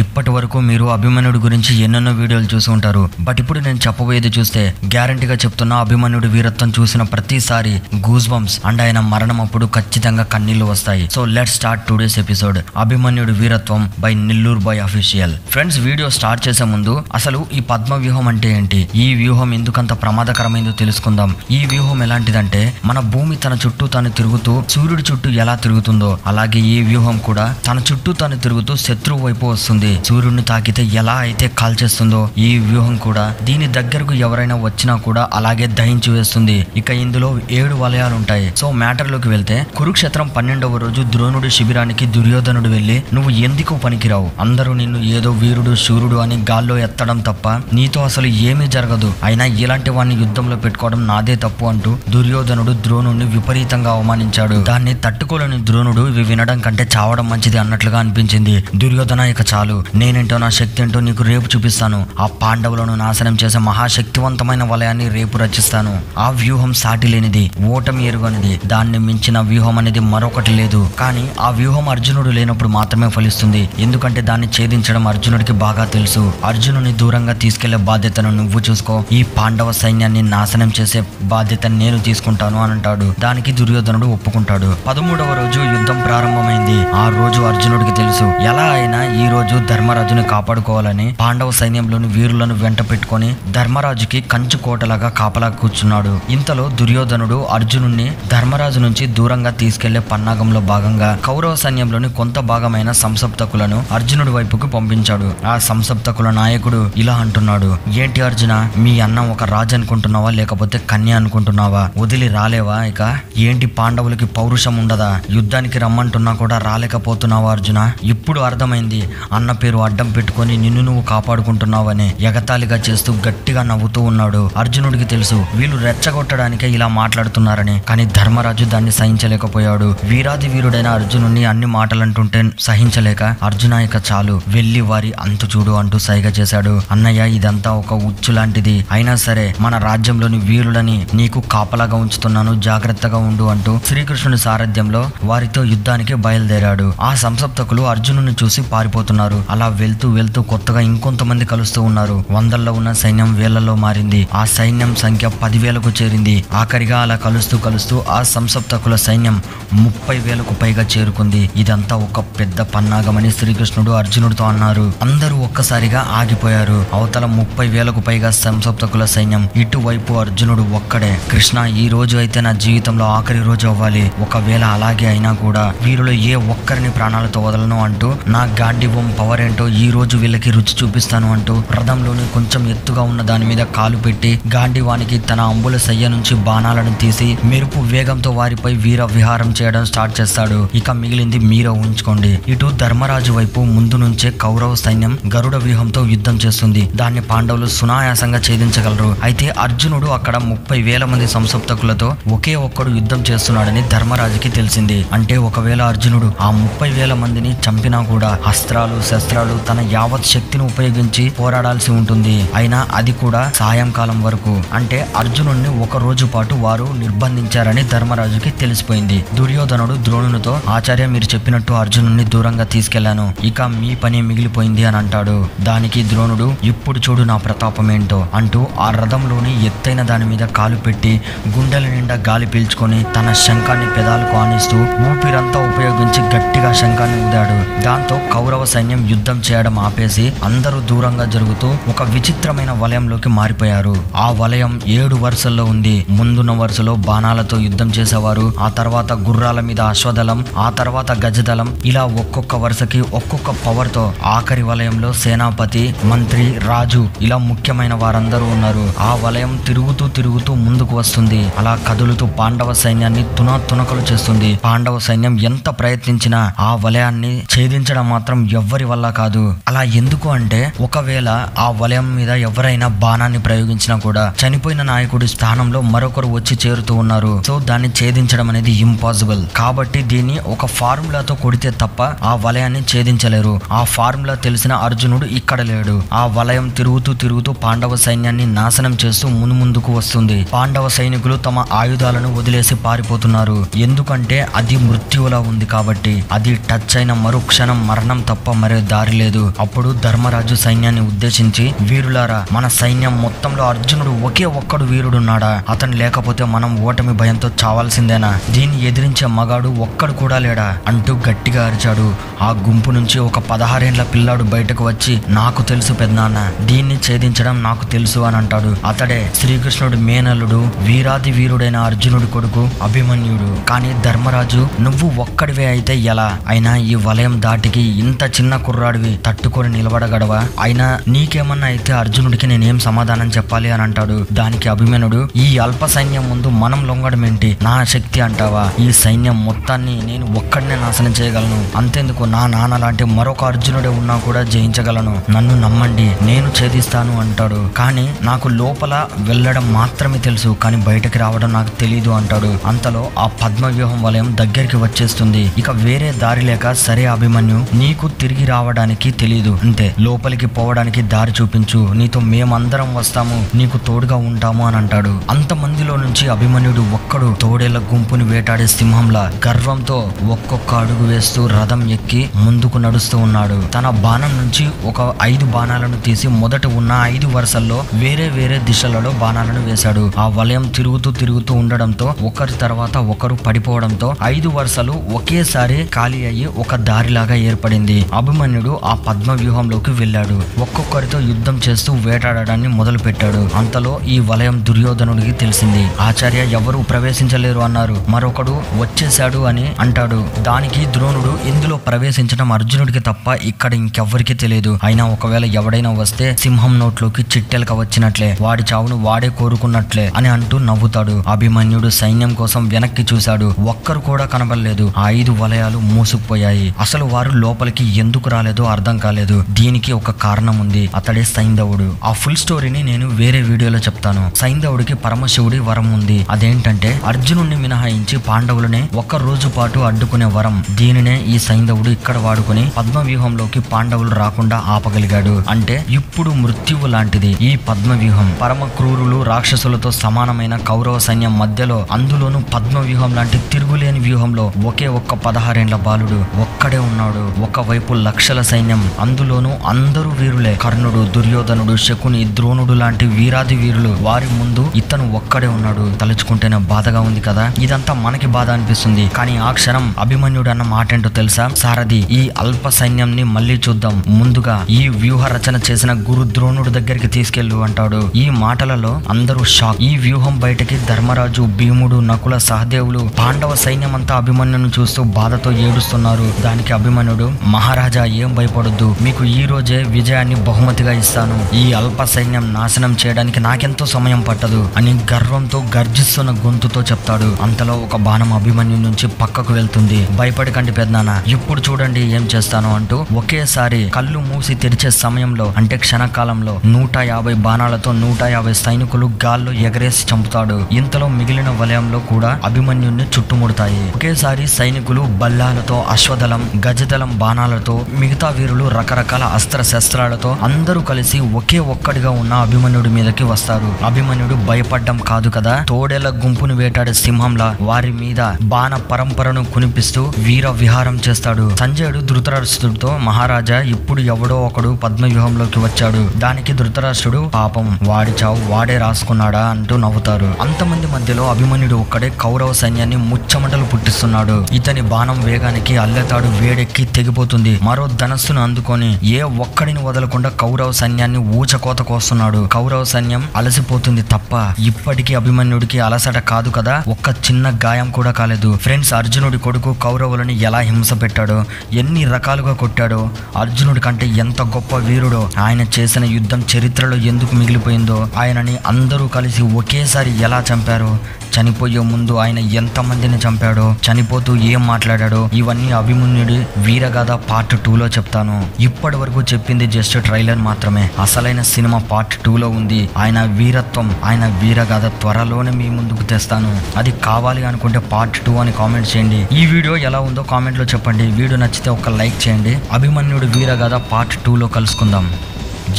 ఇప్పటి వరకు మీరు అభిమన్యుడి గురించి ఎన్నెన్నో వీడియోలు చూసి ఉంటారు. బట్ ఇప్పుడు నేను చెప్పబోయేది చూస్తే గ్యారంటీగా చెప్తున్నా, అభిమన్యుడి వీరత్వం చూసిన ప్రతిసారి గూస్ బంప్స్ అండ్ ఆయన మరణం అప్పుడు ఖచ్చితంగా కన్నీళ్లు వస్తాయి. So let's start today's episode. అభిమన్యుడి వీరత్వం by Nellore boy official. Friends, video start చేసే ముందు అసలు ఈ పద్మ వ్యూహం అంటే ఏంటి, ఈ వ్యూహం ఎందుకంత ప్రమాదకరమైందో తెలుసుకుందాం. ఈ వ్యూహం ఎలాంటిదంటే, మన భూమి తన చుట్టూ తాను తిరుగుతూ సూర్యుడి చుట్టూ ఎలా తిరుగుతుందో అలాగే ఈ వ్యూహం కూడా తన చుట్టూ తాను తిరుగుతూ శత్రువు వైపు వస్తుంది. సూర్యుడిని తాకితే ఎలా అయితే కాల్చేస్తుందో ఈ వ్యూహం కూడా దీని దగ్గరకు ఎవరైనా వచ్చినా కూడా అలాగే దహించి వేస్తుంది. ఇక ఇందులో 7 వలయాలు ఉంటాయి. సో మ్యాటర్ లోకి వెళ్తే, కురుక్షేత్రం 12వ రోజు ద్రోణుడి శిబిరానికి దుర్యోధనుడు వెళ్లి, నువ్వు ఎందుకు పనికిరావు, అందరూ నిన్ను ఏదో వీరుడు శూరుడు అని గాల్లో ఎత్తడం తప్ప నీతో అసలు ఏమీ జరగదు, అయినా ఇలాంటి వాడిని యుద్ధంలో పెట్టుకోవడం నాదే తప్పు అంటూ దుర్యోధనుడు ద్రోణుడిని విపరీతంగా అవమానించాడు. దాన్ని తట్టుకోలేని ద్రోణుడు ఇవి వినడం కంటే చావడం మంచిది అన్నట్లుగా అనిపించింది. దుర్యోధన, ఇక చాలు, నేనేంటో నా శక్తి ఏంటో నీకు రేపు చూపిస్తాను. ఆ పాండవులను నాశనం చేసే మహాశక్తివంతమైన వలయాన్ని రేపు రచిస్తాను. ఆ వ్యూహం సాటి లేనిది, ఓటమి ఎరుగనిది, దాన్ని మించిన వ్యూహం అనేది మరొకటి లేదు. కానీ ఆ వ్యూహం అర్జునుడు లేనప్పుడు మాత్రమే ఫలిస్తుంది. ఎందుకంటే దాన్ని ఛేదించడం అర్జునుడికి బాగా తెలుసు. అర్జునుని దూరంగా తీసుకెళ్లే బాధ్యతను నువ్వు చూసుకో, ఈ పాండవ సైన్యాన్ని నాశనం చేసే బాధ్యతను నేను తీసుకుంటాను అని అంటాడు. దానికి దుర్యోధనుడు ఒప్పుకుంటాడు. 13వ రోజు యుద్ధం ప్రారంభమైంది. ఆ రోజు అర్జునుడికి తెలుసు, ఎలా అయినా ఈ రోజు ధర్మరాజుని కాపాడుకోవాలని పాండవ సైన్యంలోని వీరులను వెంట పెట్టుకొని ధర్మరాజుకి కంచు కోటలాగా కాపలా కూర్చున్నాడు. ఇంతలో దుర్యోధనుడు అర్జునుడిని ధర్మరాజు నుంచి దూరంగా తీసుకెళ్లే పన్నాగంలో భాగంగా కౌరవ సైన్యంలోని కొంత భాగమైన సంసప్తకులను అర్జునుడి వైపుకు పంపించాడు. ఆ సంసప్తకుల నాయకుడు ఇలా అంటున్నాడు, ఏంటి అర్జున, మీ అన్న ఒక రాజు అనుకుంటున్నావా లేకపోతే కన్య అనుకుంటున్నావా, వదిలి రాలేవా? ఇక ఏంటి, పాండవులకి పౌరుషం ఉండదా, యుద్ధానికి రమ్మంటున్నా కూడా రాలేకపోతున్నావా అర్జున? ఇప్పుడు అర్థమైంది, అన్న పేరు అడ్డం పెట్టుకొని నిన్ను నువ్వు కాపాడుకుంటున్నావని ఎగతాళిగా చేస్తూ గట్టిగా నవ్వుతూ ఉన్నాడు. అర్జునుడికి తెలుసు వీళ్ళు రెచ్చగొట్టడానికే ఇలా మాట్లాడుతున్నారని, కానీ ధర్మరాజు దాన్ని సహించలేకపోయాడు. వీరాది వీరుడైన అర్జునుడిని అన్ని మాటలంటుంటే సహించలేక, అర్జున ఇక చాలు, వెళ్లి వారి అంతు చూడు అంటూ సైగ చేశాడు. అన్నయ్య, ఇదంతా ఒక ఉచ్చు లాంటిది, అయినా సరే మన రాజ్యంలోని వీరులని నీకు కాపలాగా ఉంచుతున్నాను, జాగ్రత్తగా ఉండు అంటూ శ్రీకృష్ణుని సారథ్యంలో వారితో యుద్ధానికి బయలుదేరాడు. ఆ సంసప్తకులు అర్జునుని చూసి పారిపోతున్నారు. అలా వెళ్తూ వెళ్తూ కొత్తగా ఇంకొంతమంది కలుస్తూ ఉన్నారు. 100ల్లో ఉన్న సైన్యం వేళ్లలో మారింది. ఆ సైన్యం సంఖ్య 10,000కు చేరింది. ఆఖరిగా అలా కలుస్తూ కలుస్తూ ఆ సంసప్తకుల సైన్యం 30,000కు పైగా చేరుకుంది. ఇదంతా ఒక పెద్ద పన్నాగమని శ్రీకృష్ణుడు అర్జునుడితో అన్నారు. అందరూ ఒక్కసారిగా ఆగిపోయారు. అవతల 30,000కు పైగా సంసప్తకుల సైన్యం, ఇటువైపు అర్జునుడు ఒక్కడే. కృష్ణ, ఈ రోజు అయితే నా జీవితంలో ఆఖరి రోజు అవ్వాలి. ఒకవేళ అలాగే అయినా కూడా వీరిలో ఏ ఒక్కరిని ప్రాణాలతో వదలను అంటూ నా గాంధీవం పవర్ ఏంటో ఈ రోజు వీళ్ళకి రుచి చూపిస్తాను అంటూ రథంలోని కొంచెం ఎత్తుగా ఉన్న దాని మీద కాలు పెట్టి గాంధీవానికి తన అంబుల సయ్య నుంచి బాణాలను తీసి మెరుపు వేగంతో వారిపై వీర విహారం చేయడం స్టార్ట్ చేస్తాడు. ఇక మిగిలింది మీరే ఊహించుకోండి. ఇటు ధర్మరాజు వైపు ముందు నుంచే కౌరవ సైన్యం గరుడ వ్యూహంతో యుద్ధం చేస్తుంది. దాన్ని పాండవులు సునాయాసంగా ఛేదించగలరు. అయితే అర్జునుడు అక్కడ 30,000 మంది సంసప్తకులతో ఒకే ఒక్కడు యుద్ధం చేస్తున్నాడని ధర్మరాజుకి తెలిసింది. అంటే ఒకవేళ అర్జునుడు ఆ 30,000 మందిని చంపినా కూడా అస్త్రాలు శస్త్రాలు తన యావత్ శక్తిని ఉపయోగించి పోరాడాల్సి ఉంటుంది. అయినా అది కూడా సాయంకాలం వరకు. అంటే అర్జునుడిని ఒక రోజు పాటు వారు నిర్బంధించారని ధర్మరాజుకి తెలిసిపోయింది. దుర్యోధనుడు ద్రోణునితో, ఆచార్య, మీరు చెప్పినట్టు అర్జునుడిని దూరంగా తీసుకెళ్లాను, ఇక మీ పని మిగిలిపోయింది అని అంటాడు. దానికి ద్రోణుడు, ఇప్పుడు చూడు నా ప్రతాపం ఏంటో అంటూ ఆ రథంలోని ఎత్తైన దాని మీద కాలు పెట్టి గుండెల నిండా గాలి పీల్చుకొని తన శంఖాన్ని పెదాలకు ఆనిస్తూ ఊపిరంతా ఉపయోగించి గట్టిగా శంఖాన్ని ఊదాడు. దాంతో కౌరవ సైన్యం యుద్ధం చేయడం ఆపేసి అందరూ దూరంగా జరుగుతూ ఒక విచిత్రమైన వలయంలోకి మారిపోయారు. ఆ వలయం 7 వరుసల్లో ఉంది. ముందున్న వరుసలో బాణాలతో యుద్ధం చేసేవారు, ఆ తర్వాత గుర్రాల మీద అశ్వదళం, ఆ తర్వాత గజదళం, ఇలా ఒక్కొక్క వరుసకి ఒక్కొక్క పవర్ తో ఆఖరి వలయంలో సేనాపతి, మంత్రి, రాజు, ఇలా ముఖ్యమైన వారందరూ ఉన్నారు. ఆ వలయం తిరుగుతూ తిరుగుతూ ముందుకు వస్తుంది. అలా కదులుతూ పాండవ సైన్యాన్ని తునకలు చేస్తుంది. పాండవ సైన్యం ఎంత ప్రయత్నించినా ఆ వలయాన్ని ఛేదించడం మాత్రం ఎవ్వరి వల్ల కాదు. అలా ఎందుకు అంటే, ఒకవేళ ఆ వలయం మీద ఎవరైనా బాణాన్ని ప్రయోగించినా కూడా చనిపోయిన నాయకుడి స్థానంలో మరొకరు వచ్చి చేరుతూ ఉన్నారు. సో దాన్ని ఛేదించడం అనేది ఇంపాసిబుల్. కాబట్టి దీన్ని ఒక ఫార్ములాతో కొడితే తప్ప ఆ వలయాన్ని ఛేదించలేరు. ఆ ఫార్ములా తెలిసిన అర్జునుడు ఇక్కడ లేడు. ఆ వలయం తిరుగుతూ తిరుగుతూ పాండవ సైన్యాన్ని నాశనం చేస్తూ ముందుకు వస్తుంది. పాండవ సైనికులు తమ ఆయుధాలను వదిలేసి పారిపోతున్నారు. ఎందుకంటే అది మృత్యువులా ఉంది కాబట్టి. అది టచ్ అయిన మరుక్షణం మరణం తప్ప మరే వేరే దారి లేదు. అప్పుడు ధర్మరాజు సైన్యాన్ని ఉద్దేశించి, వీరులారా, మన సైన్యం మొత్తంలో అర్జునుడు ఒకే ఒక్కడు వీరుడున్నాడా? అతను లేకపోతే మనం ఓటమి భయంతో చావాల్సిందేనా? దీన్ని ఎదిరించే మగాడు ఒక్కడు కూడా లేడా అంటూ గట్టిగా అరిచాడు. ఆ గుంపు నుంచి ఒక 16 ఏళ్ల పిల్లాడు బయటకు వచ్చి, నాకు తెలుసు పెద్దనాన్న, దీన్ని ఛేదించడం నాకు తెలుసు అని అంటాడు. అతడే శ్రీకృష్ణుడు మేనల్లుడు, వీరాది వీరుడైన అర్జునుడి కొడుకు అభిమన్యుడు. కానీ ధర్మరాజు, నువ్వు ఒక్కడివే అయితే ఎలా? అయినా ఈ వలయం దాటికి ఇంత చిన్న కుర్రాడివి తట్టుకొని నిలబడగడవా? అయినా నీకేమన్నా అయితే అర్జునుడికి నేనేం సమాధానం చెప్పాలి అని అంటాడు. దానికి అభిమన్యుడు, ఈ అల్ప సైన్యం ముందు మనం లొంగడమేంటి? నా శక్తి అంటావా? ఈ సైన్యం మొత్తాన్ని నేను ఒక్కడినే నాశనం చేయగలను. అంతేందుకు, నా నాన్న లాంటి మరొక అర్జునుడే ఉన్నా కూడా జయించగలను. నన్ను నమ్మండి, నేను ఛేదిస్తాను అంటాడు. కానీ నాకు లోపల వెళ్ళడం మాత్రమే తెలుసు, కానీ బయటకి రావడం నాకు తెలీదు అంటాడు. అంతలో ఆ పద్మవ్యూహం వలయం దగ్గరికి వచ్చేస్తుంది. ఇక వేరే దారి లేక, సరే అభిమన్యు, నీకు తిరిగి రావడానికి తెలీదు అంతే, లోపలికి పోవడానికి దారి చూపించు, నీతో మేమందరం వస్తాము, నీకు తోడుగా ఉంటాము అని అంటాడు. అంతమందిలో నుంచి అభిమన్యుడు ఒక్కడు తోడేళ్ల గుంపుని వేటాడే సింహంలా గర్వంతో ఒక్కొక్క అడుగు వేస్తూ రథం ఎక్కి ముందుకు నడుస్తూ ఉన్నాడు. తన బాణం నుంచి ఒక 5 బాణాలను తీసి మొదట ఉన్న 5 వరుసల్లో వేరే వేరే దిశలలో బాణాలను వేశాడు. ఆ వలయం తిరుగుతూ ఉండడంతో ఒకరి తర్వాత ఒకరు పడిపోవడంతో 5 వరుసలు ఒకేసారి ఖాళీ అయ్యి ఒక దారిలాగా ఏర్పడింది. అభిమన్యుడు ఆ పద్మ వ్యూహంలోకి వెళ్ళాడు. ఒక్కొక్కరితో యుద్ధం చేస్తూ వేటాడడాన్ని మొదలు పెట్టాడు. అంతలో ఈ వలయం దుర్యోధనుడికి తెలిసింది. ఆచార్య, ఎవరు ప్రవేశించలేరు అన్నారు, మరొకడు వచ్చేశాడు అని అంటాడు. దానికి ద్రోణుడు, ఇందులో ప్రవేశించడం అర్జునుడికి తప్ప ఇక్కడ ఇంకెవ్వరికి తెలియదు. అయినా ఒకవేళ ఎవడైనా వస్తే సింహం నోట్లోకి చిట్టెలక వచ్చినట్లే, వాడి చావును వాడే కోరుకున్నట్లే అని అంటూ నవ్వుతాడు. అభిమన్యుడు సైన్యం కోసం వెనక్కి చూశాడు. ఒక్కరు కూడా కనబడలేదు. ఆ 5 వలయాలు మూసుకుపోయాయి. అసలు వారు లోపలికి ఎందుకు రాలేదో అర్థం కాలేదు. దీనికి ఒక కారణం ఉంది, అతడే సైంధవుడు. ఆ ఫుల్ స్టోరీని నేను వేరే వీడియోలో చెప్తాను. సైంధవుడికి పరమశివుడి వరం ఉంది. అదేంటంటే అర్జునుడిని మినహాయించి పాండవులనే 1 రోజు పాటు అడ్డుకునే వరం. దీనినే ఈ సైంధవుడు ఇక్కడ వాడుకుని పద్మవ్యూహంలోకి పాండవులు రాకుండా ఆపగలిగాడు. అంటే ఇప్పుడు మృత్యువు లాంటిది ఈ పద్మవ్యూహం. పరమ క్రూరులు రాక్షసులతో సమానమైన కౌరవ సైన్యం మధ్యలో, అందులోనూ పద్మవ్యూహం లాంటి తిరుగులేని వ్యూహంలో ఒకే ఒక్క 16 ఏళ్ల బాలుడు ఒక్కడే ఉన్నాడు. ఒకవైపు లక్షల సైన్యం, అందులోనూ అందరూ వీరులే. కర్ణుడు, దుర్యోధనుడు, శకుని, ద్రోణుడు లాంటి వీరాది వీరులు. వారి ముందు ఇతను ఒక్కడే ఉన్నాడు. తలుచుకుంటేనే బాధగా ఉంది కదా. ఇదంతా మనకి బాధ అనిపిస్తుంది. కానీ ఆ క్షణం అభిమన్యుడు అన్న మాట ఏంటో తెలుసా? సారథి, ఈ అల్ప సైన్యంని మళ్ళీ చూద్దాం. ముందుగా ఈ వ్యూహ రచన చేసిన గురు ద్రోణుడు దగ్గరికి తీసుకెళ్ళు అంటాడు. ఈ మాటలలో అందరూ షాక్. ఈ వ్యూహం బయటకి ధర్మరాజు, భీముడు, నకుల, సహదేవులు, పాండవ సైన్యం అంతా అభిమన్యుని చూస్తూ బాధతో ఏడుస్తున్నారు. దానికి అభిమన్యుడు, మహారాజా, ఏం భయపడొద్దు, మీకు ఈ రోజే విజయాన్ని బహుమతిగా ఇస్తాను. ఈ అల్ప సైన్యం నాశనం చేయడానికి నాకెంతో సమయం పట్టదు అని గర్వంతో గర్జిస్తున్న గొంతుతో చెప్తాడు. అంతలో ఒక బాణం అభిమన్యు నుంచి పక్కకు వెళ్తుంది. భయపడకండి పెద్దనాన్న, ఇప్పుడు చూడండి ఏం చేస్తాను అంటూ ఒకేసారి కళ్ళు మూసి తెరిచే సమయంలో, అంటే క్షణకాలంలో 150 బాణాలతో 150 సైనికులు గాల్లో ఎగరేసి చంపుతాడు. ఇంతలో మిగిలిన వలయంలో కూడా అభిమన్యుణ్ణి చుట్టుముడతాయి. ఒకేసారి సైనికులు బల్లాలతో, అశ్వదళం, గజదళం బాణాలతో, మిగతా వీరులు రకరకాల అస్త్ర శస్త్రాలతో అందరూ కలిసి ఒకే ఒక్కడిగా ఉన్న అభిమన్యుడి మీదకి వస్తారు. అభిమన్యుడు భయపడ్డం కాదు కదా, తోడేళ్ల గుంపును వేటాడే సింహంలా వారి మీద బాణ పరంపరను కునిపిస్తూ వీర విహారం చేస్తాడు. సంజయుడు ధృతరాష్ట్రుడితో, మహారాజా, ఇప్పుడు ఎవడో ఒకడు పద్మవ్యూహంలోకి వచ్చాడు. దానికి ధృతరాష్ట్రుడు, పాపం, వాడి చావు వాడే రాసుకున్నాడా అంటూ నవ్వుతారు. అంతమంది మధ్యలో అభిమన్యుడు ఒక్కడే కౌరవ సైన్యాన్ని ముచ్చమటలు పుట్టిస్తున్నాడు. ఇతని బాణం వేగానికి అల్లెతాడు వేడెక్కి తెగిపోతుంది. మరో ధనస్సును అందుకొని ఏ ఒక్కడిని వదలకుండా కౌరవ సైన్యాన్ని ఊచకోత కోస్తున్నాడు. కౌరవ సైన్యం అలసిపోతుంది తప్ప ఇప్పటికీ అభిమన్యుడికి అలసట కాదు కదా, ఒక్క చిన్న గాయం కూడా కాలేదు. ఫ్రెండ్స్, అర్జునుడి కొడుకు కౌరవులని ఎలా హింస పెట్టాడో, ఎన్ని రకాలుగా కొట్టాడో, అర్జునుడి కంటే ఎంత గొప్ప వీరుడో, ఆయన చేసిన యుద్ధం చరిత్రలో ఎందుకు మిగిలిపోయిందో, ఆయనని అందరూ కలిసి ఒకేసారి ఎలా చంపారో, చనిపోయే ముందు ఆయన ఎంతమందిని చంపాడో, చనిపోతూ ఏం మాట్లాడాడో, ఇవన్నీ అభిమన్యుడి వీరగాథ పార్ట్ 2లో చెప్తాను. ఇప్పటి వరకు చెప్పింది జస్ట్ ట్రైలర్ మాత్రమే. అసలైన సినిమా పార్ట్ 2లో ఉంది. ఆయన వీరత్వం, ఆయన వీరగాథ త్వరలోనే మీ ముందుకు తెస్తాను. అది కావాలి అనుకుంటే పార్ట్ 2 అని కామెంట్ చేయండి. ఈ వీడియో ఎలా ఉందో కామెంట్ లో చెప్పండి. వీడియో నచ్చితే ఒక లైక్ చేయండి. అభిమన్యుడి వీరగాథ పార్ట్ 2లో కలుసుకుందాం.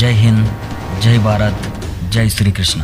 జై హింద్, జై భారత్, జై శ్రీకృష్ణ.